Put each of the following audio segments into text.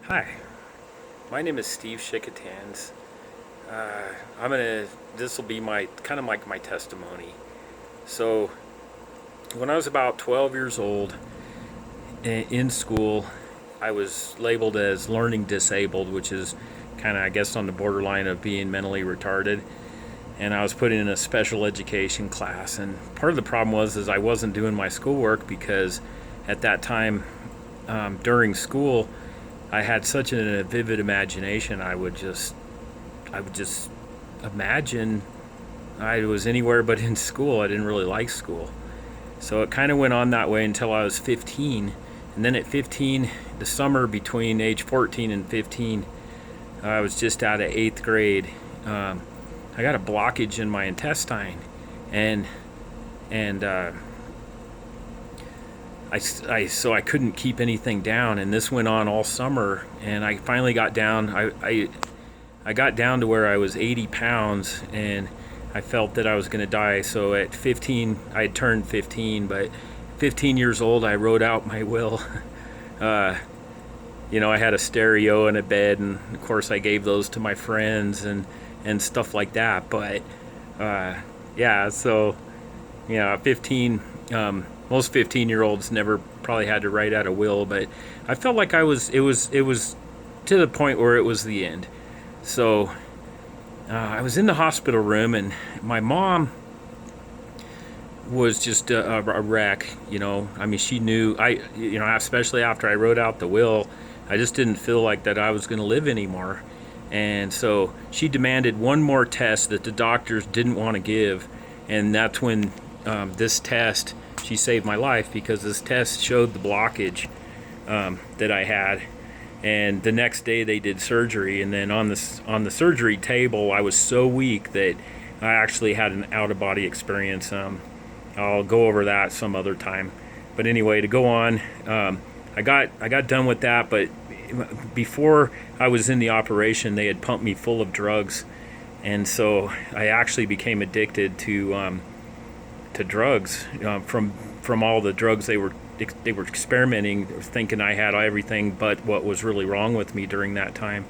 Hi, my name is Steve Shikatans. This will be my kind of like my testimony. So, when I was about 12 years old in school, I was labeled as learning disabled, which is kind of, I guess, on the borderline of being mentally retarded. And I was put in a special education class. And part of the problem is I wasn't doing my schoolwork because at that time, during school, I had such a vivid imagination. I would just imagine I was anywhere but in school. I didn't really like school. So it kind of went on that way until I was 15. And then at 15, the summer between age 14 and 15, I was just out of 8th grade. I got a blockage in my intestine. And, and, so I couldn't keep anything down, and this went on all summer. And I finally got down. I got down to where I was 80 pounds, and I felt that I was going to die. So at 15, I had turned 15, but 15 years old, I wrote out my will. uh, I had a stereo and a bed, and of course, I gave those to my friends and stuff like that. But yeah, so 15. Most 15-year-olds never probably had to write out a will, but I felt like it was to the point where it was the end. So I was in the hospital room, and my mom was just a wreck. I mean, she knew especially after I wrote out the will, I just didn't feel like that I was going to live anymore. And so she demanded one more test that the doctors didn't want to give, and that's when this test, she saved my life, because this test showed the blockage that I had. And the next day they did surgery, and then on the surgery table, I was so weak that I actually had an out of body experience. I'll go over that some other time. But anyway, to go on, I got done with that. But before I was in the operation, they had pumped me full of drugs, and so I actually became addicted to drugs, from all the drugs they were experimenting, thinking I had everything but what was really wrong with me during that time.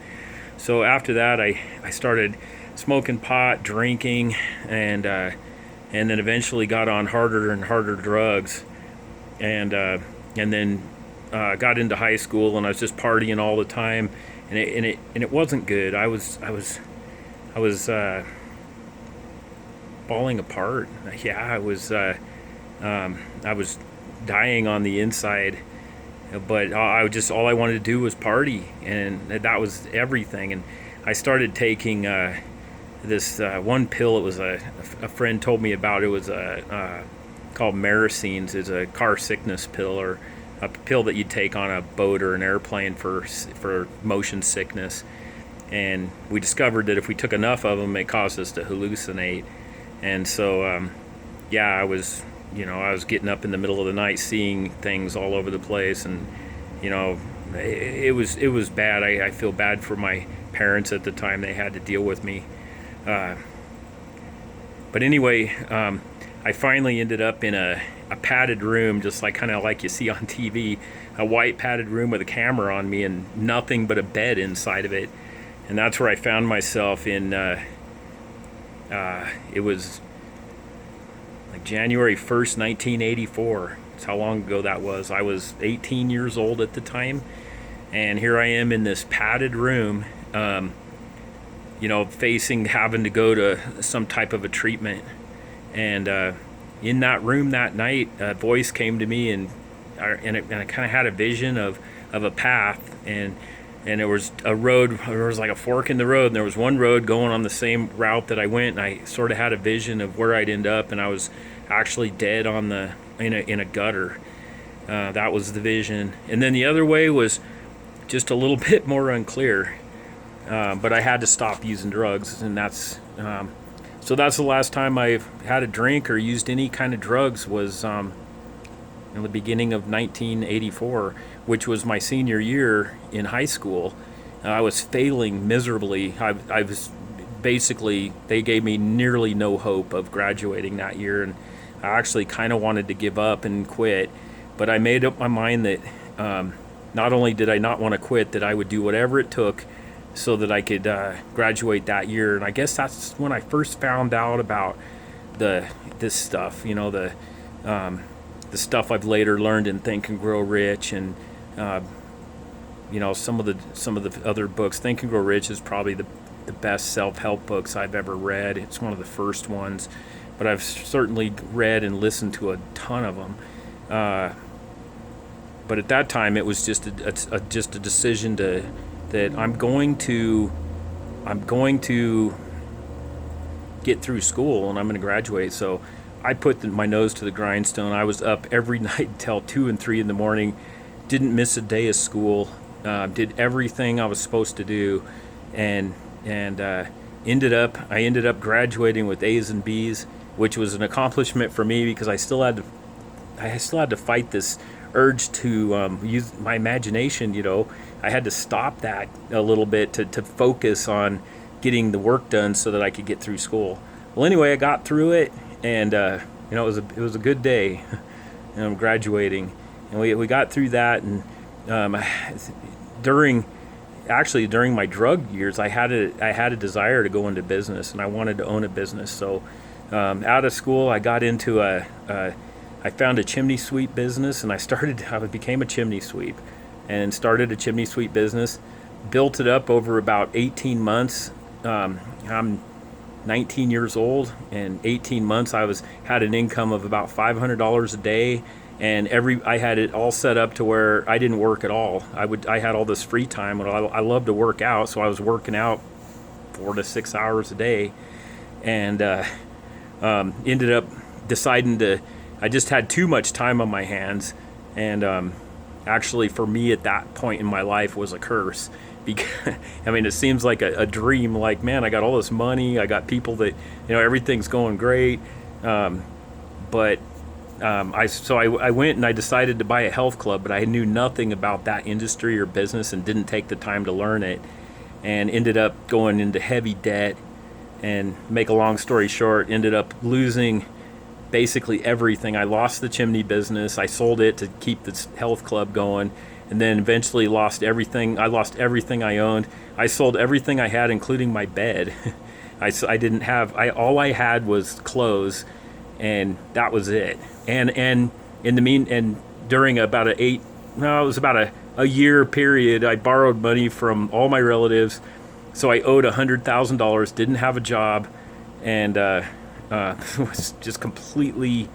So after that, I started smoking pot, drinking, and then eventually got on harder and harder drugs, and then got into high school, and I was just partying all the time, and it wasn't good. I was falling apart. Yeah, I was dying on the inside, but all I wanted to do was party, and that was everything. And I started taking this one pill. It was a friend told me about. It was called Marasines. It's a car sickness pill, or a pill that you take on a boat or an airplane for motion sickness. And we discovered that if we took enough of them, it caused us to hallucinate. And so, I was getting up in the middle of the night, seeing things all over the place, and it was bad. I feel bad for my parents at the time; they had to deal with me. But anyway, I finally ended up in a padded room, just like kind of like you see on TV, a white padded room with a camera on me and nothing but a bed inside of it. And that's where I found myself in. It was like January 1st, 1984. That's how long ago that was. I was 18 years old at the time, and here I am in this padded room, facing having to go to some type of a treatment. And in that room that night, a voice came to me, and I kind of had a vision of a path, and there was a road. There was like a fork in the road, and there was one road going on the same route that I went. And I sort of had a vision of where I'd end up, and I was actually dead in a gutter. That was the vision. And then the other way was just a little bit more unclear. But I had to stop using drugs, and that's the last time I had a drink or used any kind of drugs was in the beginning of 1984, which was my senior year in high school. I was failing miserably. I was basically, they gave me nearly no hope of graduating that year, and I actually kind of wanted to give up and quit. But I made up my mind that not only did I not want to quit, that I would do whatever it took so that I could graduate that year. And I guess that's when I first found out about this stuff, the stuff I've later learned in Think and Grow Rich, and some of the other books. Think and Grow Rich is probably the best self-help books I've ever read. It's one of the first ones, but I've certainly read and listened to a ton of them. But at that time, it was just a decision that I'm going to get through school and I'm going to graduate. So I put my nose to the grindstone. I was up every night till 2 and 3 in the morning. Didn't miss a day of school. Did everything I was supposed to do, and I ended up graduating with A's and B's, which was an accomplishment for me because I still had to fight this urge to use my imagination. I had to stop that a little bit to focus on getting the work done so that I could get through school. Well, anyway, I got through it, and it was a good day. Graduating, and we got through that, and during my drug years, I had a desire to go into business, and I wanted to own a business. So out of school, I got into I found a chimney sweep business, and I became a chimney sweep, and started a chimney sweep business. Built it up over about 18 months. I'm 19 years old, and 18 months I had an income of about $500 a day, and I had it all set up to where I didn't work at all. I had all this free time, and I love to work out, so I was working out 4 to 6 hours a day, and ended up deciding I just had too much time on my hands, and actually for me at that point in my life was a curse. Because, it seems like a dream, like, man, I got all this money, I got people that, everything's going great, but I went and I decided to buy a health club, but I knew nothing about that industry or business and didn't take the time to learn it, and ended up going into heavy debt, and make a long story short, ended up losing basically everything. I lost the chimney business, I sold it to keep this health club going, and then eventually lost everything. I lost everything I owned. I sold everything I had, including my bed. All I had was clothes, and that was it. And during about it was about a year period, I borrowed money from all my relatives. So I owed $100,000, didn't have a job, and was just completely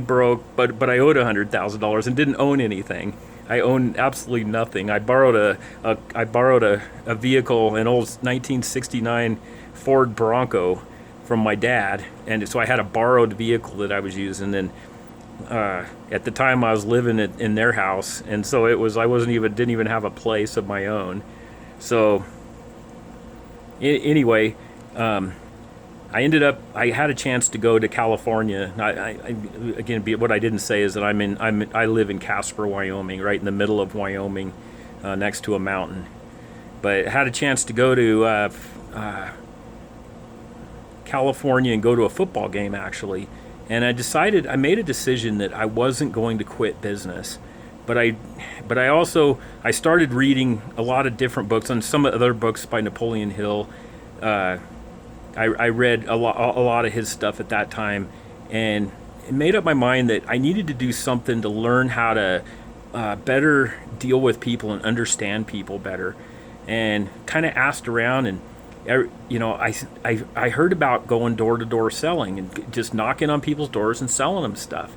broke, but I owed $100,000 and didn't own anything. I owned absolutely nothing. I borrowed a vehicle, an old 1969 Ford Bronco from my dad, and so I had a borrowed vehicle that I was using. And at the time I was living in their house, and so didn't even have a place of my own. So anyway, I had a chance to go to California. What I didn't say is that I live in Casper, Wyoming, right in the middle of Wyoming, next to a mountain. But I had a chance to go to California and go to a football game, actually. And I made a decision that I wasn't going to quit business. But I started reading a lot of different books, and some other books by Napoleon Hill. I read a lot of his stuff at that time, and it made up my mind that I needed to do something to learn how to better deal with people and understand people better, and kind of asked around, and I heard about going door to door selling and just knocking on people's doors and selling them stuff.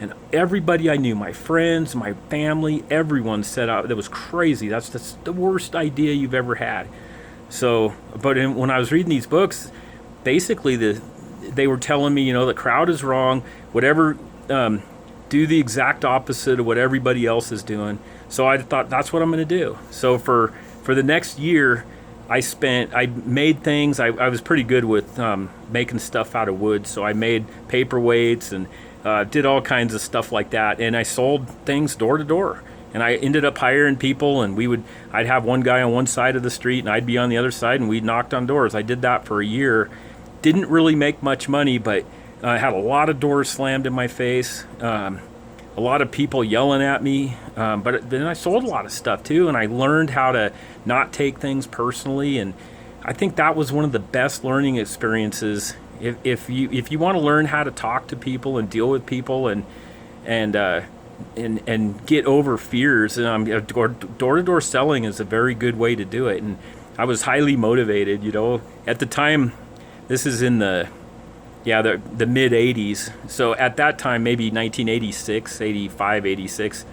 And everybody I knew, my friends, my family, everyone said that was crazy. That's the worst idea you've ever had. So, when I was reading these books, basically they were telling me, the crowd is wrong. Whatever, do the exact opposite of what everybody else is doing. So I thought that's what I'm going to do. So for the next year, I made things. I was pretty good with making stuff out of wood. So I made paperweights and did all kinds of stuff like that. And I sold things door to door. And I ended up hiring people, and I'd have one guy on one side of the street, and I'd be on the other side, and we knocked on doors. I did that for a year. Didn't really make much money, but I had a lot of doors slammed in my face. A a lot of people yelling at me, but then I sold a lot of stuff too, and I learned how to not take things personally, and I think that was one of the best learning experiences. If you want to learn how to talk to people and deal with people and get over fears, door to door selling is a very good way to do it. And I was highly motivated. At the time, this is in the mid 80s. So at that time, maybe 1986, 85, 86,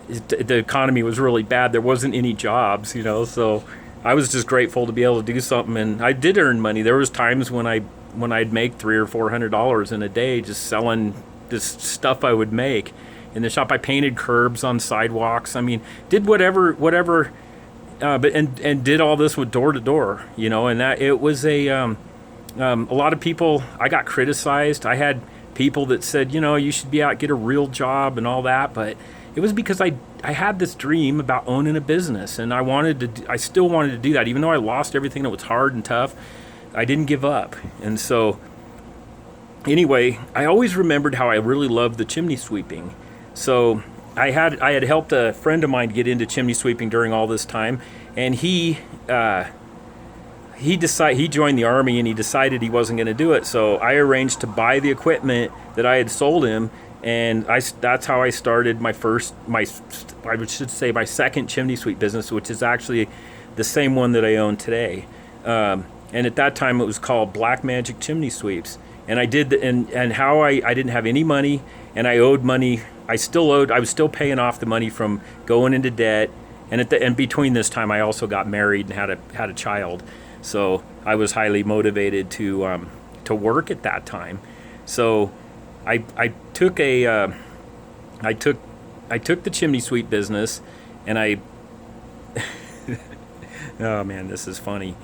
the economy was really bad. There wasn't any jobs, so I was just grateful to be able to do something. And I did earn money. There was times when I'd make $300 or $400 in a day just selling this stuff I would make in the shop. I painted curbs on sidewalks. I mean, did whatever, but did all this with door to door, and that it was a lot of people. I got criticized. I had people that said, you should be out, get a real job and all that, but it was because I had this dream about owning a business, and I still wanted to do that, even though I lost everything that was hard and tough. I didn't give up. And so anyway, I always remembered how I really loved the chimney sweeping. So I had helped a friend of mine get into chimney sweeping during all this time, and he joined the Army, and he decided he wasn't going to do it. So I arranged to buy the equipment that I had sold him, and that's how I started my second chimney sweep business, which is actually the same one that I own today. And at that time, it was called Black Magic Chimney Sweeps. And I did, and how I didn't have any money, and I owed money. I was still paying off the money from going into debt. And between this time, I also got married and had a child. So I was highly motivated to work at that time. So I took the chimney sweep business, and oh man, this is funny.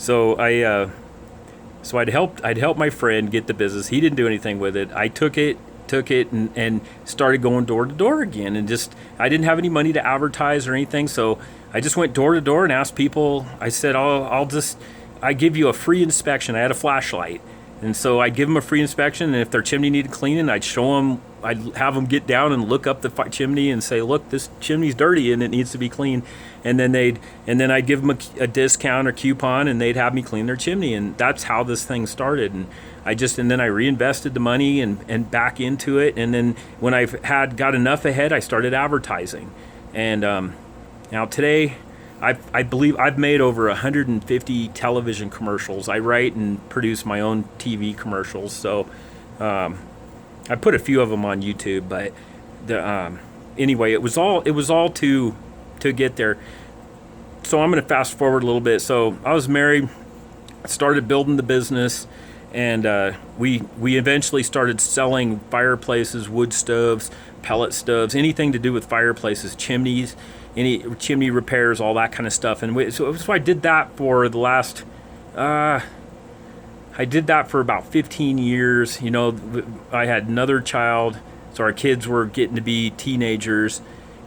So I'd helped my friend get the business. He didn't do anything with it. I took it and started going door to door again, and I didn't have any money to advertise or anything, so I just went door to door and asked people. I said, I give you a free inspection. I had a flashlight, and so I'd give them a free inspection, and if their chimney needed cleaning, I'd have them get down and look up the chimney and say, look, this chimney's dirty and it needs to be cleaned. And then I'd give them a discount or coupon, and they'd have me clean their chimney. And that's how this thing started. And then I reinvested the money and back into it. And then when got enough ahead, I started advertising. And now today, I believe I've made over 150 television commercials. I write and produce my own TV commercials. So I put a few of them on YouTube, but anyway, it was all to get there. So I'm going to fast forward a little bit. So I was married, started building the business, and we eventually started selling fireplaces, wood stoves, pellet stoves, anything to do with fireplaces, chimneys, any chimney repairs, all that kind of stuff. And so I did that for the last. I did that for about 15 years. I had another child, so our kids were getting to be teenagers.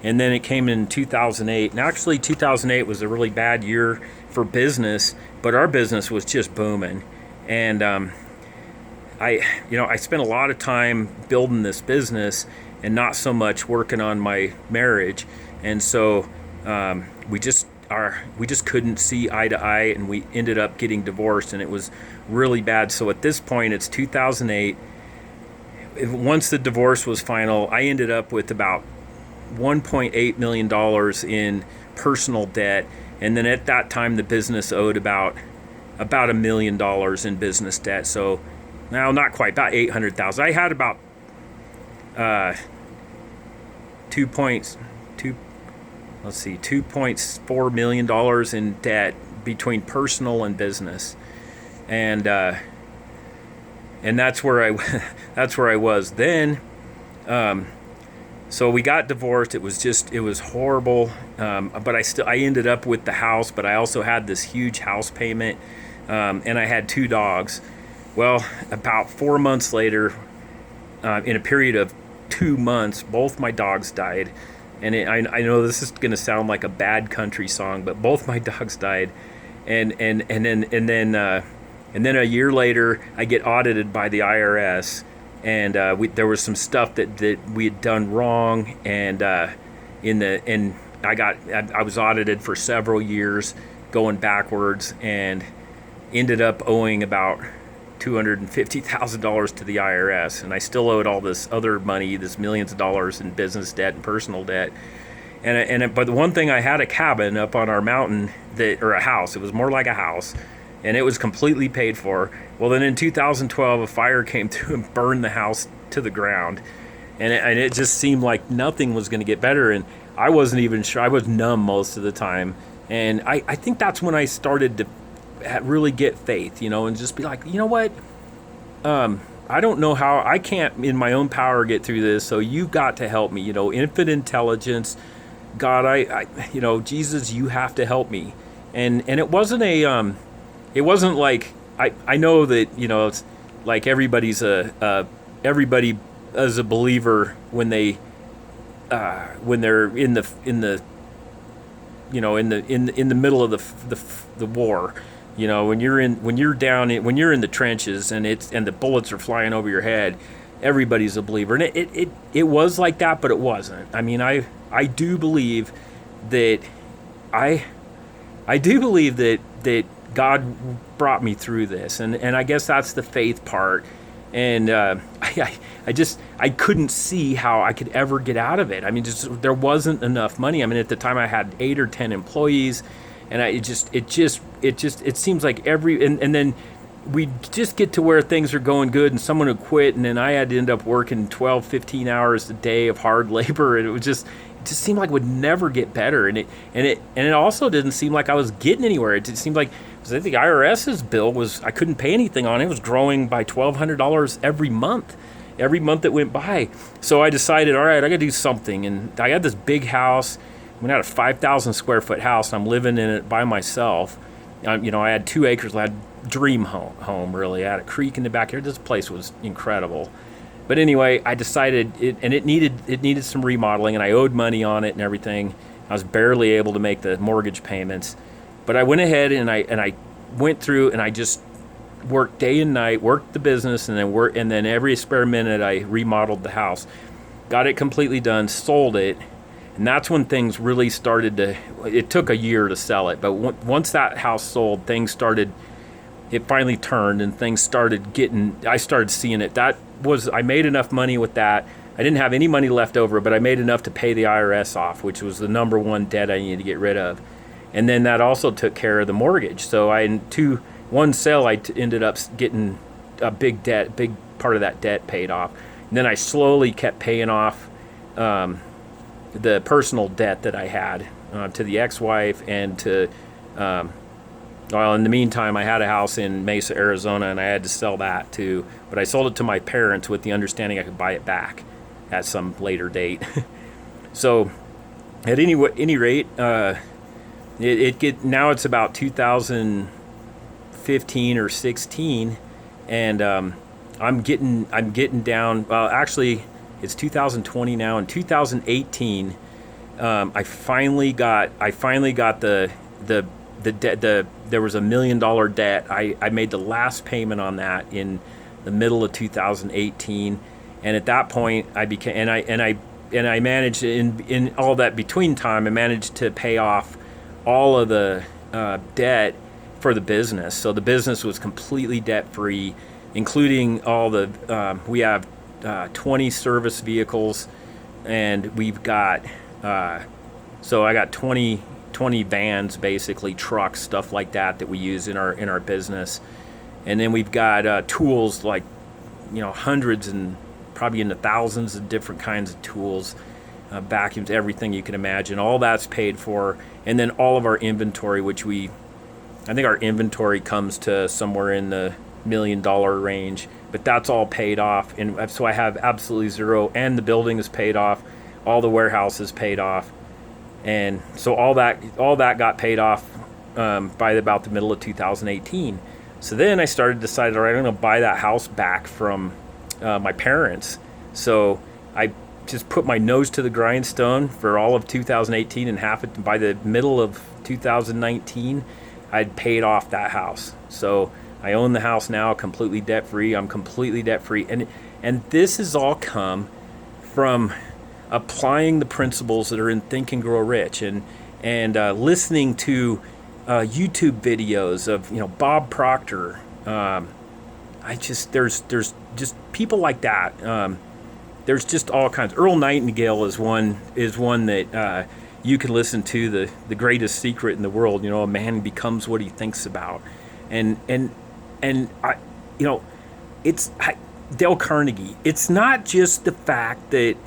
And then it came in 2008. And actually, 2008 was a really bad year for business, but our business was just booming. And I spent a lot of time building this business and not so much working on my marriage. And so we just couldn't see eye to eye, and we ended up getting divorced, and it was really bad. So at this point, it's 2008. Once the divorce was final, I ended up with about $1.8 million in personal debt, and then at that time the business owed about $1 million in business debt. So now, not quite, about $800,000. I had about $2.4 million in debt between personal and business, and that's where I was then. So we got divorced. It was horrible. But I ended up with the house, but I also had this huge house payment, and I had 2 dogs. Well, about 4 months later, in a period of 2 months, both my dogs died. And I know this is going to sound like a bad country song, but both my dogs died. And then a year later, I get audited by the IRS, and there was some stuff that we had done wrong, and I was audited for several years, going backwards, and ended up owing about $250,000 to the IRS, and I still owed all this other money, this millions of dollars in business debt and personal debt. But the one thing, I had a cabin up on our mountain or a house. It was more like a house, and it was completely paid for. Well, then in 2012, a fire came through and burned the house to the ground, and it just seemed like nothing was going to get better. And I wasn't even sure. I was numb most of the time, and I think that's when I started to really get faith, and just be like, you know what? I don't know how. I can't in my own power get through this, so you've got to help me. Infinite intelligence, God, Jesus, you have to help me. And it wasn't it wasn't like, I know that, it's like everybody is a believer when they're in the middle of the war. When you're in the trenches and the bullets are flying over your head, everybody's a believer. And it was like that, but it wasn't. I mean, I do believe that that God brought me through this, and I guess that's the faith part. And I couldn't see how I could ever get out of it. I mean, there wasn't enough money. I mean, at the time I had 8 or 10 employees, and it seems like and then we just get to where things are going good and someone would quit, and then I had to end up working 12, 15 hours a day of hard labor, and it just seemed like it would never get better. And it also didn't seem like I was getting anywhere. It seemed like, I think the IRS's bill I couldn't pay anything on it. It was growing by $1,200 every month that went by. So I decided, all right, I got to do something. And I had this big house. We had a 5,000 square foot house, and I'm living in it by myself. I had 2 acres. I had a dream home, really. I had a creek in the backyard. This place was incredible. But anyway, I decided it needed some remodeling, and I owed money on it and everything. I was barely able to make the mortgage payments. But I went ahead and I went through, and I just worked day and night, worked the business, and then every spare minute I remodeled the house. Got it completely done, sold it. And that's when things really started it took a year to sell it, but once that house sold, it finally turned, and things I started seeing it. I made enough money with that. I didn't have any money left over, but I made enough to pay the IRS off, which was the number one debt I needed to get rid of. And then that also took care of the mortgage. So in one sale, I ended up getting a big part of that debt paid off. And then I slowly kept paying off the personal debt that I had to the ex-wife and to, in the meantime, I had a house in Mesa, Arizona, and I had to sell that too. But I sold it to my parents with the understanding I could buy it back at some later date. So at any rate, now it's about 2015 or 16, and I'm getting down. Well, actually, it's 2020 now. In 2018, I finally got the debt. There was $1 million debt. I made the last payment on that in the middle of 2018, and at that point I managed in all that between time. I managed to pay off all of the debt for the business. So the business was completely debt free, including all the we have 20 service vehicles, and we've got so I got 20 vans, basically trucks, stuff like that we use in our business. And then we've got tools, like hundreds and probably into thousands of different kinds of tools, vacuums, everything you can imagine. All that's paid for. And then all of our inventory, which I think our inventory comes to somewhere in the $1 million range, but that's all paid off. And so I have absolutely zero, and the building is paid off. All the warehouse is paid off. And so all that got paid off by about the middle of 2018. So then I decided, all right, I'm going to buy that house back from my parents. So I just put my nose to the grindstone for all of 2018, and by the middle of 2019, I'd paid off that house. So I own the house now, completely debt free. I'm completely debt free, and And this has all come from applying the principles that are in Think and Grow Rich, and listening to YouTube videos of Bob Proctor. I just there's just people like that. There's just all kinds. Earl Nightingale is one that you can listen to. The greatest secret in the world. A man becomes what he thinks about, and I, it's Dale Carnegie. It's not just the fact that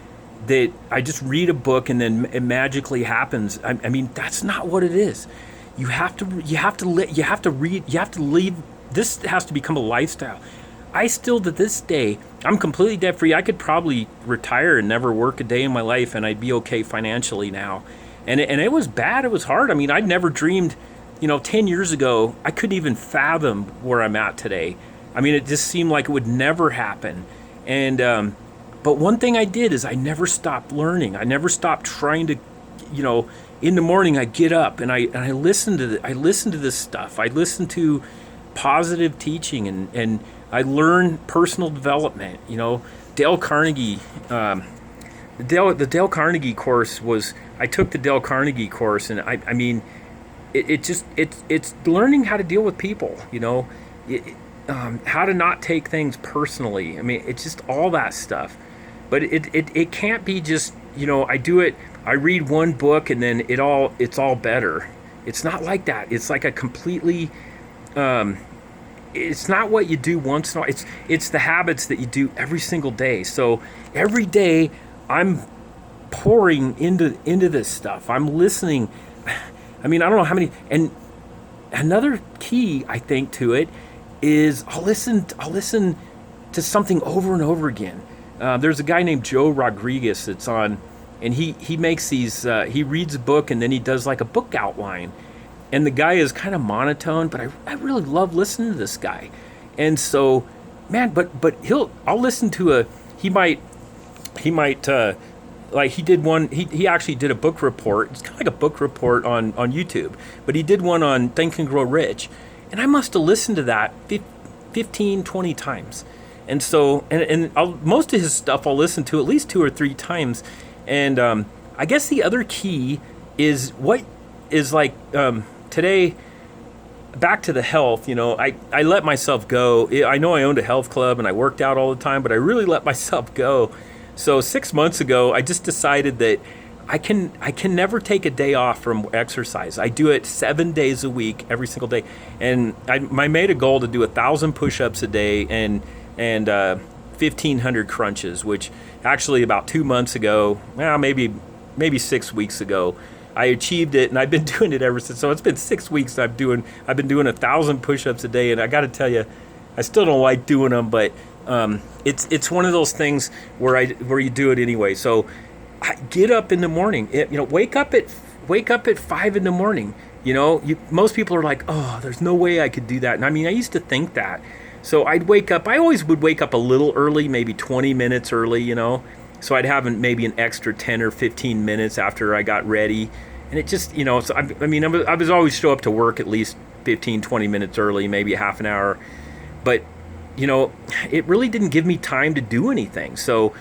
I just read a book and then it magically happens. I mean, that's not what it is. You have to read. You have to leave. This has to become a lifestyle. I still, to this day, I'm completely debt free. I could probably retire and never work a day in my life, and I'd be okay financially now. And it was bad. It was hard. I mean, I'd never dreamed. 10 years ago, I couldn't even fathom where I'm at today. I mean, it just seemed like it would never happen. And but one thing I did is I never stopped learning. I never stopped trying to, in the morning I get up and I listen to this stuff. I listen to positive teaching and I learn personal development. Dale Carnegie, the Dale Carnegie course I took the Dale Carnegie course, and I mean, it's learning how to deal with people. How to not take things personally. I mean, it's just all that stuff. But it can't be just, I do it, I read one book and then it's all better. It's not like that. It's like a completely, it's not what you do once in a while. It's the habits that you do every single day. So every day I'm pouring into this stuff. I'm listening. I mean, I don't know how many, and another key I think to it is I'll listen to something over and over again. There's a guy named Joe Rodriguez that's on, and he makes these, he reads a book and then he does like a book outline. And the guy is kind of monotone, but I really love listening to this guy. And so, man, but I'll listen to he might, like he did one, he actually did a book report. It's kind of like a book report on YouTube, but he did one on Think and Grow Rich. And I must have listened to that 15, 20 times. And so, most of his stuff I'll listen to at least 2 or 3 times. And I guess the other key is what is like today, back to the health, I let myself go. I know I owned a health club and I worked out all the time, but I really let myself go. So 6 months ago, I just decided that I can never take a day off from exercise. I do it 7 days a week, every single day. And I made a goal to do 1,000 push-ups a day and 1,500 crunches, which actually about 2 months ago, well, maybe 6 weeks ago, I achieved it, and I've been doing it ever since. So it's been 6 weeks I've been doing 1,000 push-ups a day, and I got to tell you, I still don't like doing them, but it's one of those things where you do it anyway. So I get up in the morning, wake up at 5 in the morning. Most people are like, oh, there's no way I could do that. And I mean, I used to think that. So I'd wake up. I always would wake up a little early, maybe 20 minutes early, So I'd have maybe an extra 10 or 15 minutes after I got ready. And it just, so I was always show up to work at least 15, 20 minutes early, maybe half an hour. But, it really didn't give me time to do anything. So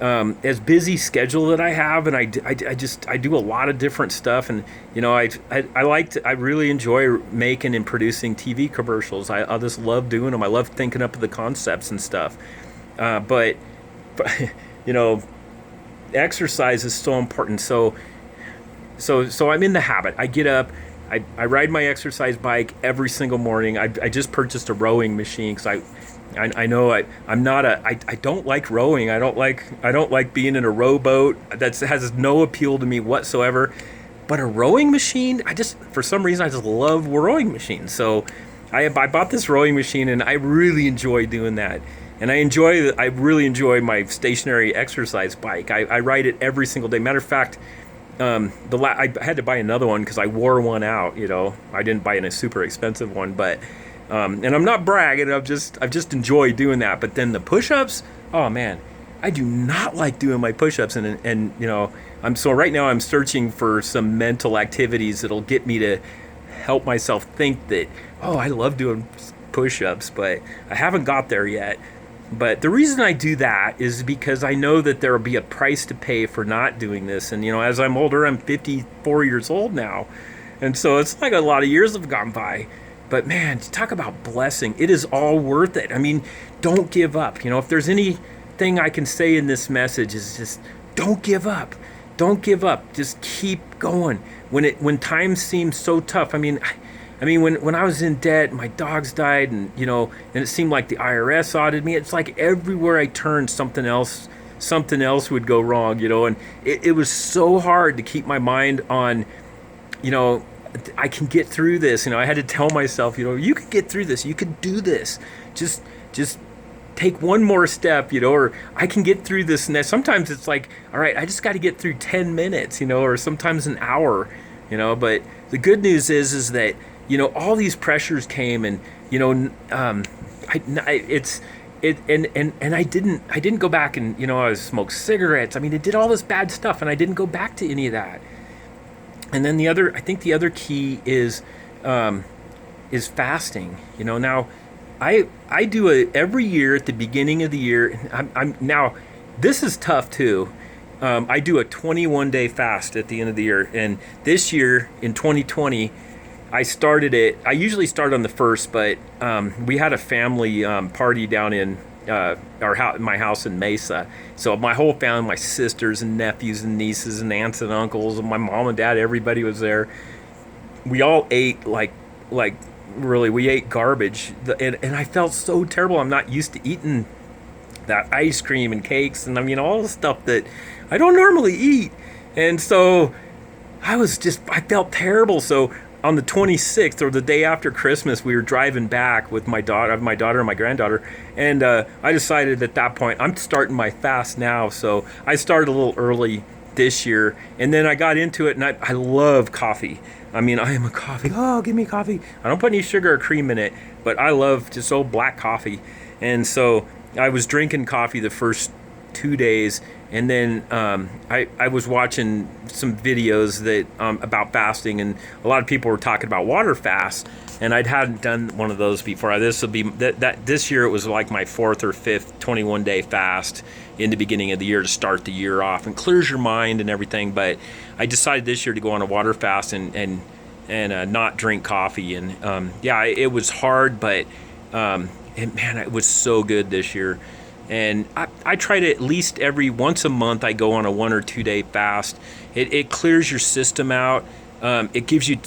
as busy schedule that I have, and I do a lot of different stuff, and I really enjoy making and producing TV commercials. I just love doing them. I love thinking up the concepts and stuff. But exercise is so important. So I'm in the habit. I get up, I ride my exercise bike every single morning. I just purchased a rowing machine because I know I don't like rowing. I don't like being in a rowboat. That has no appeal to me whatsoever. But a rowing machine, for some reason I just love rowing machines. So I bought this rowing machine, and I really enjoy doing that. And I really enjoy my stationary exercise bike. I ride it every single day. Matter of fact, I had to buy another one because I wore one out. I didn't buy a super expensive one, but. And I'm not bragging. I've just enjoyed doing that. But then the push-ups, oh man, I do not like doing my push-ups. And right now I'm searching for some mental activities that'll get me to help myself think that, oh, I love doing push-ups, but I haven't got there yet. But the reason I do that is because I know that there will be a price to pay for not doing this. And, as I'm older, I'm 54 years old now. And so it's like a lot of years have gone by. But man, talk about blessing. It is all worth it. I mean, don't give up. If there's anything I can say in this message is just don't give up. Don't give up. Just keep going. When times seem so tough, I mean, when I was in debt, my dogs died, and it seemed like the IRS audited me. It's like everywhere I turned, something else would go wrong, and it was so hard to keep my mind on, I can get through this. I had to tell myself, you could get through this. You could do this. Just take one more step, or I can get through this. And sometimes it's like, all right, I just got to get through 10 minutes, or sometimes an hour, But the good news is that, all these pressures came, and, I didn't go back and, I smoked cigarettes. I mean, it did all this bad stuff, and I didn't go back to any of that. And then I think the other key is fasting. Now I do it every year at the beginning of the year. I'm now, this is tough too. I do a 21-day fast at the end of the year, and this year in 2020, I started it. I usually start on the 1st, but we had a family party down in my house in Mesa. So my whole family, my sisters and nephews and nieces and aunts and uncles and my mom and dad, everybody was there. We all ate like really, we ate garbage, and I felt so terrible. I'm not used to eating that ice cream and cakes and all the stuff that I don't normally eat. And so I felt terrible. So on the 26th, or the day after Christmas, we were driving back with my daughter and my granddaughter, and I decided at that point, I'm starting my fast now. So I started a little early this year, and then I got into it, and I love coffee. I am a coffee. Oh, give me coffee. I don't put any sugar or cream in it, but I love just old black coffee. And so I was drinking coffee the first 2 days, and then I was watching some videos that about fasting, and a lot of people were talking about water fast, and I hadn't done one of those before. This year it was like my 4th or 5th 21-day fast in the beginning of the year to start the year off, and clears your mind and everything. But I decided this year to go on a water fast and not drink coffee, and it was hard, but man, it was so good this year. And I try to at least once a month I go on a 1 or 2 day fast. It clears your system out. It gives you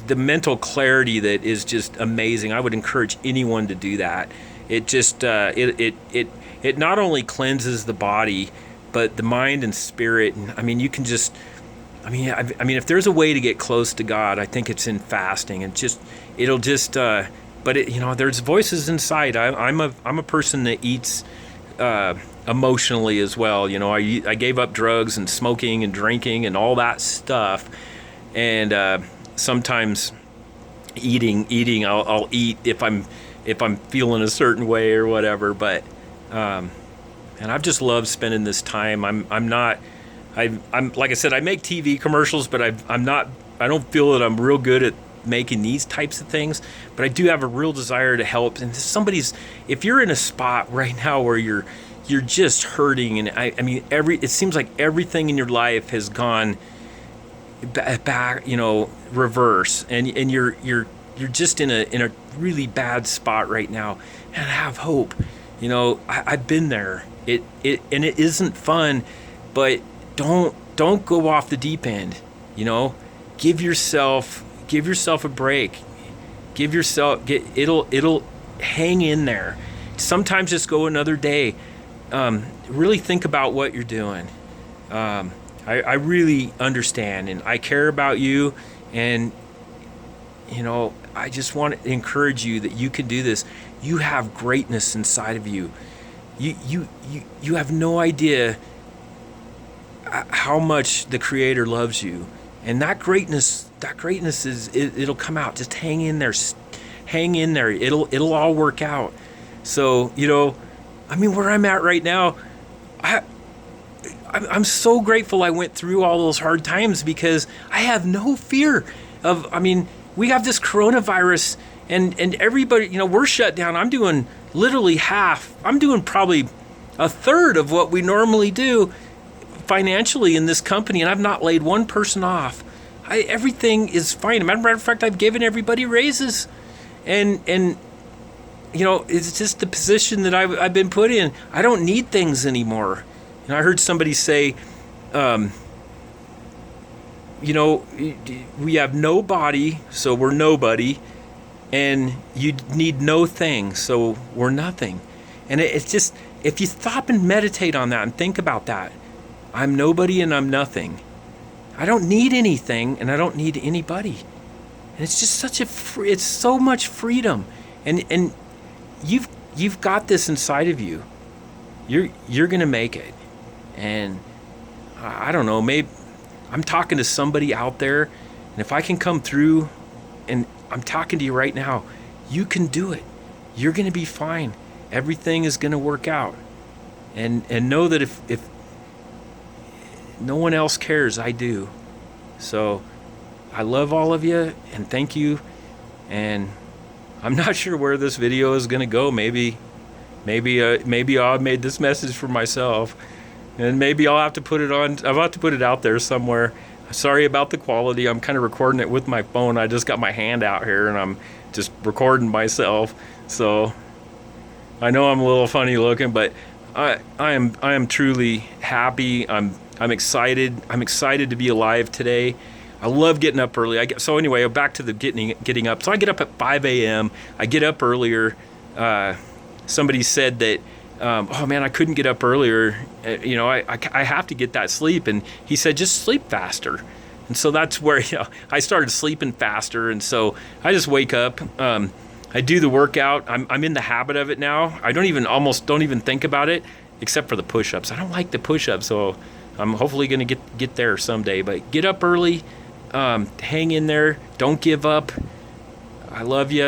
the mental clarity that is just amazing. I would encourage anyone to do that. It just it not only cleanses the body, but the mind and spirit. And you can just if there's a way to get close to God, I think it's in fasting. And there's voices inside. I'm a person that eats emotionally as well. I gave up drugs and smoking and drinking and all that stuff, and sometimes eating I'll eat if I'm feeling a certain way or whatever. But and I've just loved spending this time. I'm like I said, I make TV commercials, but I don't feel that I'm real good at making these types of things, but I do have a real desire to help. And if you're in a spot right now where you're just hurting, and it seems like everything in your life has gone back, reverse, and you're just in a really bad spot right now, and have hope. I've been there. It isn't fun, but don't go off the deep end. Give yourself a break. It'll hang in there. Sometimes just go another day. Really think about what you're doing. I really understand, and I care about you, and I just want to encourage you that you can do this. You have greatness inside of you. You have no idea how much the Creator loves you, and that greatness it'll come out. Just hang in there. It'll all work out. So where I'm at right now, I'm so grateful I went through all those hard times, because I have no fear of. We have this coronavirus, and everybody, we're shut down. I'm doing literally half. I'm doing probably a third of what we normally do financially in this company, and I've not laid one person off. Everything is fine. As a matter of fact, I've given everybody raises, and it's just the position that I've been put in. I don't need things anymore. I heard somebody say, we have no body, so we're nobody, and you need no thing, so we're nothing. And it's just, if you stop and meditate on that and think about that, I'm nobody and I'm nothing. I don't need anything and I don't need anybody. And it's just it's so much freedom. And you've got this inside of you. You're gonna make it. And I don't know, maybe I'm talking to somebody out there, and if I can come through, and I'm talking to you right now, you can do it. You're gonna be fine. Everything is gonna work out. And know that if no one else cares, I do. So I love all of you, and thank you. And I'm not sure where this video is going to go. Maybe I made this message for myself, and maybe I'll have to put it on. I'll have to put it out there somewhere. Sorry about the quality. I'm kind of recording it with my phone. I just got my hand out here and I'm just recording myself. So I know I'm a little funny looking, but I am truly happy. I'm excited. I'm excited to be alive today. I love getting up early. So anyway, back to the getting up. So I get up at 5 a.m. I get up earlier. Somebody said that, oh man, I couldn't get up earlier. I have to get that sleep. And he said, just sleep faster. And so that's where I started sleeping faster. And so I just wake up. I do the workout. I'm in the habit of it now. I don't even think about it, except for the push-ups. I don't like the push-ups, so I'm hopefully going to get there someday. But get up early, hang in there, don't give up. I love you.